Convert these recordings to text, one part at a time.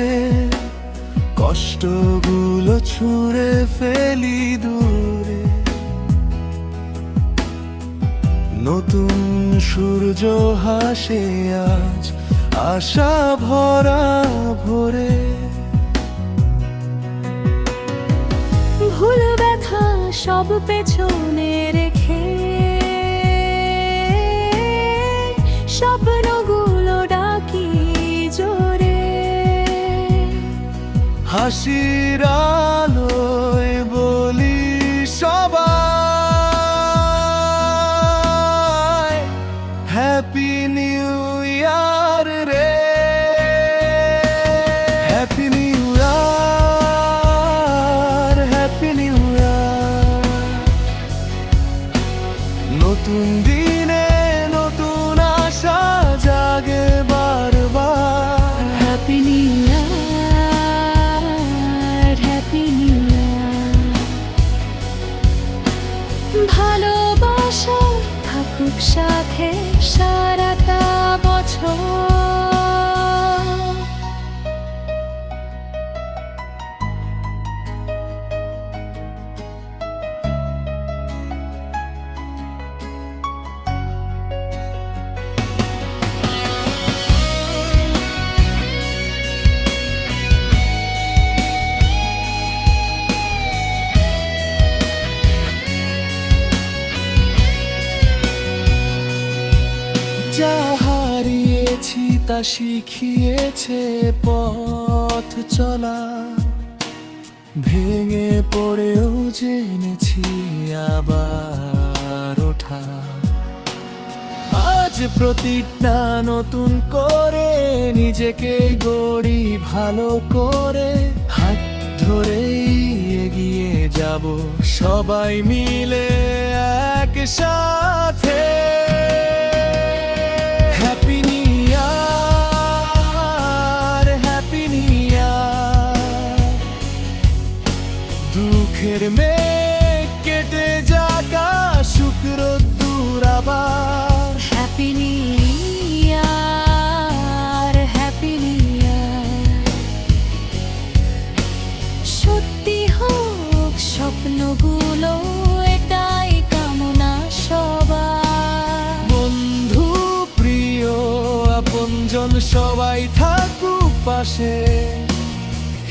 হাসে, কষ্টগুলো ছুঁড়ে ফেলি দূরে। নতুন সূর্য হাসে আজ আশা ভরা ভোরে। ভুল ব্যথা সব পেছনে রেখে স্বপ্নগুলো ডাকি জোরে। হাসির আলোয় বলি সবাই হ্যাপি নিউ ইয়ার রে, happy new year, happy new year. নতুন দিনে নতুন আশা জাগে বারবার। Happy new year, happy new year. ভালোবাসা থাকুক সাথে সারাটা বছর। যা হারিয়েছি তা শিখিয়েছে পথ চলা। ভেঙে পড়েও জেনেছি আবার ওঠা। আজ প্রতিজ্ঞা নতুন করে নিজেকে গড়ি ভালো করে। হাত ধরেই এগিয়ে যাব সবাই মিলে একসাথে। Happy new year, happy new year. দুঃখের মেঘ কেটে যাকা শুক্র দূর আবার। Happy new year, happy new year. সত্যি হোক স্বপ্নগুলো, এটাই কামনা সবার। বন্ধু প্রিয় আপনজন সবাই থাকুক পাশে।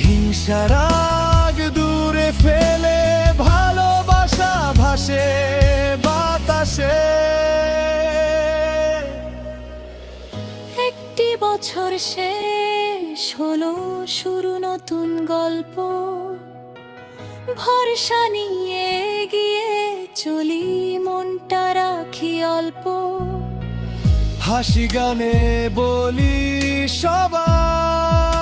হিংসা রাগ দূরে ফেলে ভালোবাসা ভাসে বাতাসে। একটি বছর শেষ হলো, শুরু নতুন গল্প। ভরসা নিয়ে গিয়ে চলি, মনটা রাখি অল্প। হাসি গানে বলি সবাই